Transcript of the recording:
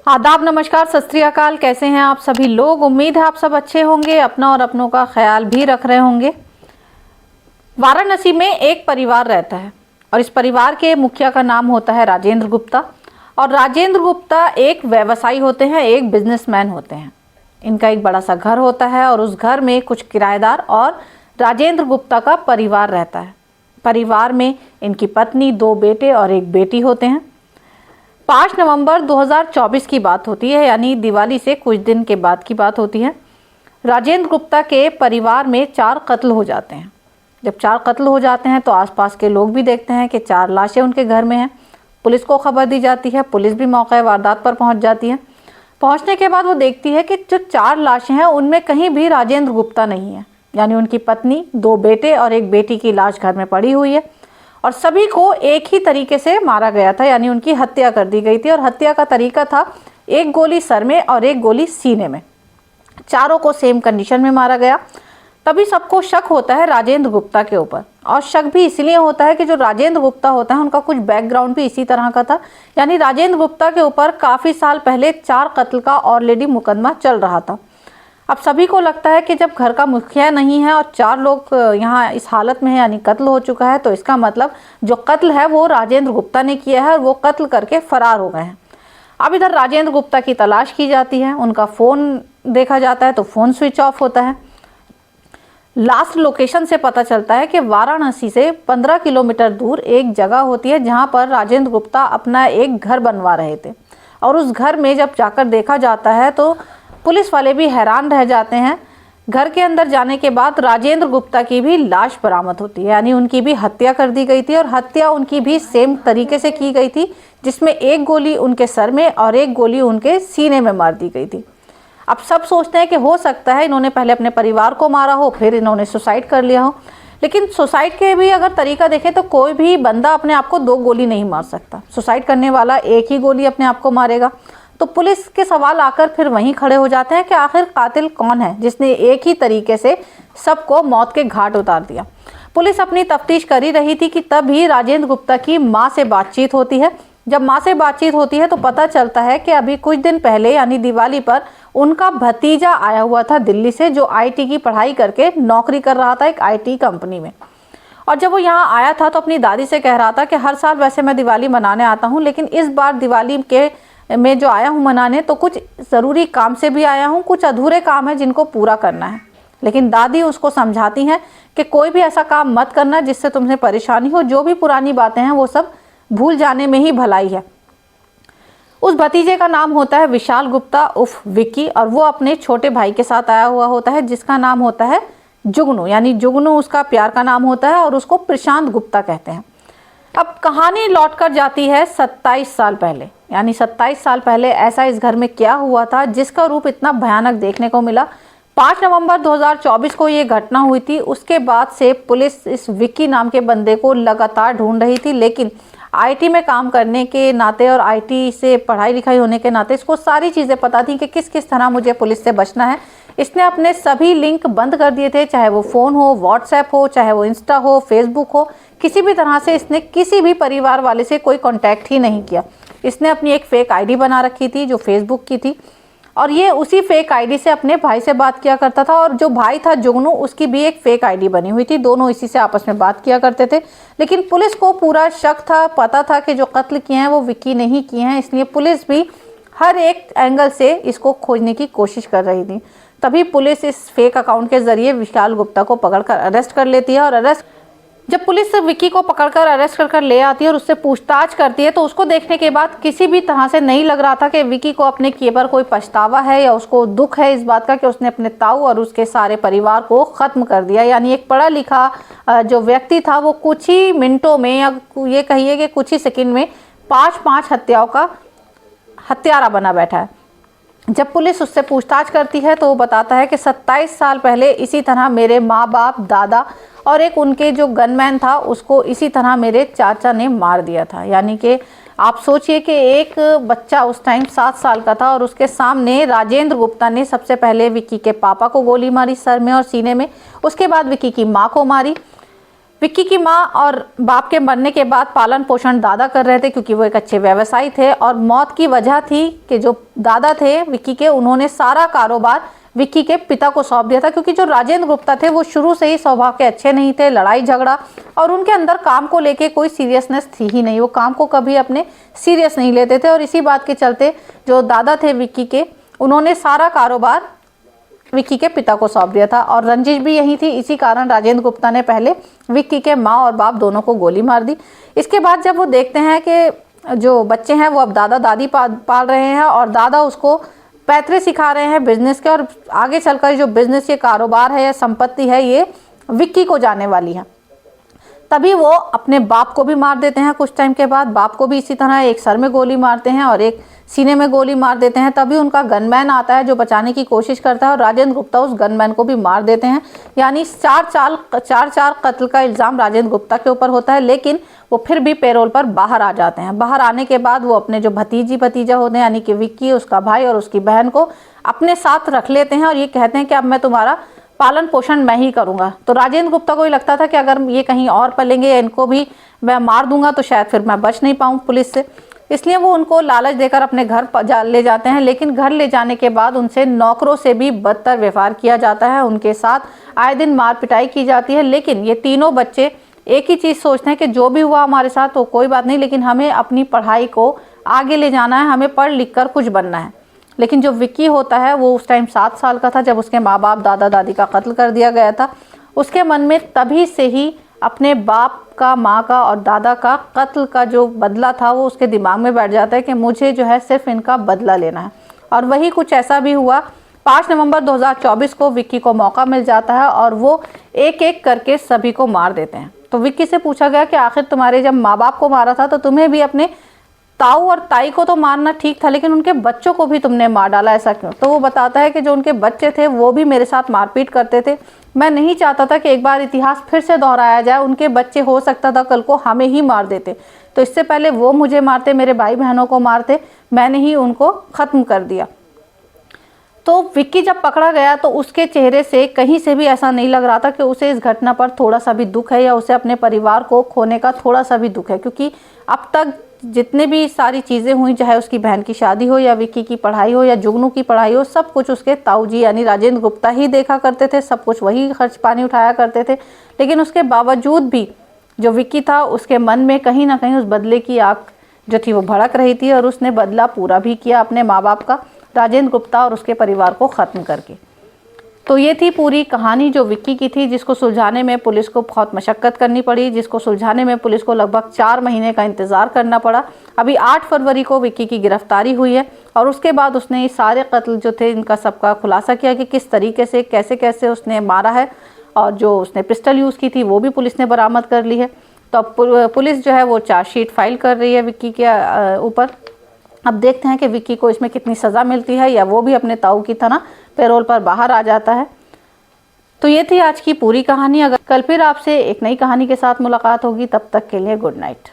आदाब, नमस्कार, सत श्री अकाल। कैसे हैं आप सभी लोग? उम्मीद है आप सब अच्छे होंगे, अपना और अपनों का ख्याल भी रख रहे होंगे। वाराणसी में एक परिवार रहता है और इस परिवार के मुखिया का नाम होता है राजेंद्र गुप्ता। और राजेंद्र गुप्ता एक व्यवसायी होते हैं, एक बिजनेसमैन होते हैं। इनका एक बड़ा सा घर होता है और उस घर में कुछ किराएदार और राजेंद्र गुप्ता का परिवार रहता है। परिवार में इनकी पत्नी, 2 बेटे और 1 बेटी होते हैं। 5 नवंबर 2024 की बात होती है, यानी दिवाली से कुछ दिन के बाद की बात होती है। राजेंद्र गुप्ता के परिवार में 4 कत्ल हो जाते हैं। जब 4 कत्ल हो जाते हैं तो आसपास के लोग भी देखते हैं कि 4 लाशें उनके घर में हैं। पुलिस को खबर दी जाती है, पुलिस भी मौके वारदात पर पहुंच जाती है। पहुंचने के बाद वो देखती है कि जो 4 लाशें हैं उनमें कहीं भी राजेंद्र गुप्ता नहीं है, यानी उनकी पत्नी, 2 बेटे और 1 बेटी की लाश घर में पड़ी हुई है। और सभी को एक ही तरीके से मारा गया था, यानी उनकी हत्या कर दी गई थी। और हत्या का तरीका था 1 गोली सर में और 1 गोली सीने में। चारों को सेम कंडीशन में मारा गया। तभी सबको शक होता है राजेंद्र गुप्ता के ऊपर, और शक भी इसलिए होता है कि जो राजेंद्र गुप्ता होता है उनका कुछ बैकग्राउंड भी इसी तरह का था। यानी राजेंद्र गुप्ता के ऊपर काफ़ी साल पहले 4 कत्ल का ऑलरेडी मुकदमा चल रहा था। अब सभी को लगता है कि जब घर का मुखिया नहीं है और 4 लोग यहाँ इस हालत में है, यानी कत्ल हो चुका है, तो इसका मतलब जो कत्ल है वो राजेंद्र गुप्ता ने किया है और वो कत्ल करके फरार हो गए हैं। अब इधर राजेंद्र गुप्ता की तलाश की जाती है, उनका फ़ोन देखा जाता है तो फ़ोन स्विच ऑफ होता है। लास्ट लोकेशन से पता चलता है कि वाराणसी से 15 किलोमीटर दूर एक जगह होती है जहाँ पर राजेंद्र गुप्ता अपना एक घर बनवा रहे थे। और उस घर में जब जाकर देखा जाता है तो पुलिस वाले भी हैरान रह जाते हैं। घर के अंदर जाने के बाद राजेंद्र गुप्ता की भी लाश बरामद होती है, यानी उनकी भी हत्या कर दी गई थी। और हत्या उनकी भी सेम तरीके से की गई थी, जिसमें 1 गोली उनके सर में और 1 गोली उनके सीने में मार दी गई थी। अब सब सोचते हैं कि हो सकता है इन्होंने पहले अपने परिवार को मारा हो, फिर इन्होंने सुसाइड कर लिया हो। लेकिन सुसाइड के भी अगर तरीका देखें तो कोई भी बंदा अपने आप को 2 गोली नहीं मार सकता। सुसाइड करने वाला 1 ही गोली अपने आप को मारेगा। तो पुलिस के सवाल आकर फिर वहीं खड़े हो जाते हैं कि आखिर कातिल कौन है जिसने एक ही तरीके से सबको मौत के घाट उतार दिया। पुलिस अपनी तफ्तीश कर ही रही थी कि तभी राजेंद्र गुप्ता की मां से बातचीत होती है। जब मां से बातचीत होती है तो पता चलता है कि अभी कुछ दिन पहले, यानी दिवाली पर, उनका भतीजा आया हुआ था दिल्ली से, जो आईटी की पढ़ाई करके नौकरी कर रहा था एक आईटी कंपनी में। और जब वो यहाँ आया था तो अपनी दादी से कह रहा था कि हर साल वैसे मैं दिवाली मनाने आता हूँ, लेकिन इस बार दिवाली के मैं जो आया हूँ मनाने, तो कुछ ज़रूरी काम से भी आया हूँ, कुछ अधूरे काम है जिनको पूरा करना है। लेकिन दादी उसको समझाती हैं कि कोई भी ऐसा काम मत करना जिससे तुम्हें परेशानी हो, जो भी पुरानी बातें हैं वो सब भूल जाने में ही भलाई है। उस भतीजे का नाम होता है विशाल गुप्ता उर्फ विक्की, और वो अपने छोटे भाई के साथ आया हुआ होता है जिसका नाम होता है जुगनू, यानी जुगनू उसका प्यार का नाम होता है और उसको प्रशांत गुप्ता कहते हैं। अब कहानी लौटकर जाती है 27 साल पहले, यानी 27 साल पहले ऐसा इस घर में क्या हुआ था जिसका रूप इतना भयानक देखने को मिला। 5 नवंबर 2024 को ये घटना हुई थी। उसके बाद से पुलिस इस विक्की नाम के बंदे को लगातार ढूंढ रही थी, लेकिन आईटी में काम करने के नाते और आईटी से पढ़ाई लिखाई होने के नाते इसको सारी चीज़ें पता थी कि किस किस तरह मुझे पुलिस से बचना है। इसने अपने सभी लिंक बंद कर दिए थे, चाहे वो फ़ोन हो, व्हाट्सएप हो, चाहे वो इंस्टा हो, फेसबुक हो, किसी भी तरह से इसने किसी भी परिवार वाले से कोई कांटेक्ट ही नहीं किया। इसने अपनी एक फ़ेक आईडी बना रखी थी जो फेसबुक की थी, और ये उसी फेक आईडी से अपने भाई से बात किया करता था। और जो भाई था जुगनू, उसकी भी एक फेक आईडी बनी हुई थी, दोनों इसी से आपस में बात किया करते थे। लेकिन पुलिस को पूरा शक था, पता था कि जो कत्ल किए हैं वो विक्की ने ही किए हैं, इसलिए पुलिस भी हर एक एंगल से इसको खोजने की कोशिश कर रही थी। तभी पुलिस इस फेक अकाउंट के जरिए विशाल गुप्ता को पकड़कर अरेस्ट कर लेती है। और जब पुलिस विक्की को पकड़कर अरेस्ट कर ले आती है और उससे पूछताछ करती है, तो उसको देखने के बाद किसी भी तरह से नहीं लग रहा था कि विक्की को अपने किए पर कोई पछतावा है या उसको दुख है इस बात का कि उसने अपने ताऊ और उसके सारे परिवार को ख़त्म कर दिया। यानी एक पढ़ा लिखा जो व्यक्ति था वो कुछ ही मिनटों में, या ये कहिए कि कुछ ही सेकंड में 5 हत्याओं का हत्यारा बना बैठा है। जब पुलिस उससे पूछताछ करती है तो वो बताता है कि 27 साल पहले इसी तरह मेरे माँ बाप, दादा और एक उनके जो गनमैन था उसको इसी तरह मेरे चाचा ने मार दिया था। यानी कि आप सोचिए कि एक बच्चा उस टाइम 7 साल का था और उसके सामने राजेंद्र गुप्ता ने सबसे पहले विक्की के पापा को गोली मारी सर में और सीने में, उसके बाद विक्की की माँ को मारी। विक्की की माँ और बाप के मरने के बाद पालन पोषण दादा कर रहे थे, क्योंकि वो एक अच्छे व्यवसायी थे। और मौत की वजह थी कि जो दादा थे विक्की के, उन्होंने सारा कारोबार विक्की के पिता को सौंप दिया था, क्योंकि जो राजेंद्र गुप्ता थे वो शुरू से ही स्वभाव के अच्छे नहीं थे, लड़ाई झगड़ा, और उनके अंदर काम को लेके कोई सीरियसनेस थी ही नहीं। वो काम को कभी अपने सीरियस नहीं लेते थे, और इसी बात के चलते जो दादा थे विक्की के, उन्होंने सारा कारोबार विक्की के पिता को सौंप दिया था। और रंजिश भी यही थी, इसी कारण राजेंद्र गुप्ता ने पहले विक्की के माँ और बाप दोनों को गोली मार दी। इसके बाद जब वो देखते हैं कि जो बच्चे हैं वो अब दादा दादी पाल रहे हैं, और दादा उसको पैतरे सिखा रहे हैं बिजनेस के, और आगे चलकर जो बिजनेस, ये कारोबार है या संपत्ति है, ये विक्की को जाने वाली है। तभी वो अपने बाप को भी मार देते हैं। कुछ टाइम के बाद बाप को भी इसी तरह एक सर में गोली मारते हैं और एक सीने में गोली मार देते हैं। तभी उनका गनमैन आता है जो बचाने की कोशिश करता है, और राजेंद्र गुप्ता उस गनमैन को भी मार देते हैं। यानी चार कत्ल का इल्ज़ाम राजेंद्र गुप्ता के ऊपर होता है, लेकिन वो फिर भी पैरोल पर बाहर आ जाते हैं। बाहर आने के बाद वो अपने जो भतीजा होते हैं, यानी कि विक्की, उसका भाई और उसकी बहन को अपने साथ रख लेते हैं, और ये कहते हैं कि अब मैं तुम्हारा पालन पोषण मैं ही करूंगा। तो राजेंद्र गुप्ता को ये लगता था कि अगर ये कहीं और पलेंगे या इनको भी मैं मार दूंगा तो शायद फिर मैं बच नहीं पाऊँ पुलिस से, इसलिए वो उनको लालच देकर अपने घर ले जाते हैं। लेकिन घर ले जाने के बाद उनसे नौकरों से भी बदतर व्यवहार किया जाता है, उनके साथ आए दिन मार पिटाई की जाती है। लेकिन ये तीनों बच्चे एक ही चीज़ सोचते हैं कि जो भी हुआ हमारे साथ तो कोई बात नहीं, लेकिन हमें अपनी पढ़ाई को आगे ले जाना है, हमें पढ़ लिख कर कुछ बनना है। लेकिन जो विक्की होता है वो उस टाइम 7 साल का था जब उसके माँ बाप दादा दादी का कत्ल कर दिया गया था। उसके मन में तभी से ही अपने बाप का, माँ का और दादा का कत्ल का जो बदला था वो उसके दिमाग में बैठ जाता है कि मुझे जो है सिर्फ इनका बदला लेना है। और वही कुछ ऐसा भी हुआ। 5 नवंबर 2024 को विक्की को मौका मिल जाता है और वो एक एक करके सभी को मार देते हैं। तो विक्की से पूछा गया कि आखिर तुम्हारे जब माँ बाप को मारा था तो तुम्हें भी अपने ताऊ और ताई को तो मारना ठीक था, लेकिन उनके बच्चों को भी तुमने मार डाला, ऐसा क्यों? तो वो बताता है कि जो उनके बच्चे थे वो भी मेरे साथ मारपीट करते थे। मैं नहीं चाहता था कि एक बार इतिहास फिर से दोहराया जाए। उनके बच्चे हो सकता था कल को हमें ही मार देते, तो इससे पहले वो मुझे मारते, मेरे भाई बहनों को मारते, मैंने ही उनको ख़त्म कर दिया। तो विक्की जब पकड़ा गया तो उसके चेहरे से कहीं से भी ऐसा नहीं लग रहा था कि उसे इस घटना पर थोड़ा सा भी दुख है या उसे अपने परिवार को खोने का थोड़ा सा भी दुख है, क्योंकि अब तक जितने भी सारी चीज़ें हुई, चाहे उसकी बहन की शादी हो या विक्की की पढ़ाई हो या जुगनू की पढ़ाई हो, सब कुछ उसके ताऊजी यानी राजेंद्र गुप्ता ही देखा करते थे, सब कुछ वही खर्च पानी उठाया करते थे। लेकिन उसके बावजूद भी जो विक्की था उसके मन में कहीं ना कहीं उस बदले की आग जो थी वो भड़क रही थी, और उसने बदला पूरा भी किया अपने माँ बाप का, राजेंद्र गुप्ता और उसके परिवार को ख़त्म करके। तो ये थी पूरी कहानी जो विक्की की थी, जिसको सुलझाने में पुलिस को बहुत मशक्क़त करनी पड़ी, जिसको सुलझाने में पुलिस को लगभग 4 महीने का इंतज़ार करना पड़ा। अभी 8 फरवरी को विक्की की गिरफ्तारी हुई है, और उसके बाद उसने सारे कत्ल जो थे इनका सबका खुलासा किया कि किस तरीके से कैसे कैसे उसने मारा है, और जो उसने पिस्टल यूज़ की थी वो भी पुलिस ने बरामद कर ली है। तो पुलिस जो है वो चार्जशीट फाइल कर रही है विक्की के ऊपर। अब देखते हैं कि विक्की को इसमें कितनी सज़ा मिलती है, या वो भी अपने ताऊ की तरह पैरोल पर बाहर आ जाता है। तो ये थी आज की पूरी कहानी। अगर कल फिर आपसे एक नई कहानी के साथ मुलाकात होगी, तब तक के लिए गुड नाइट।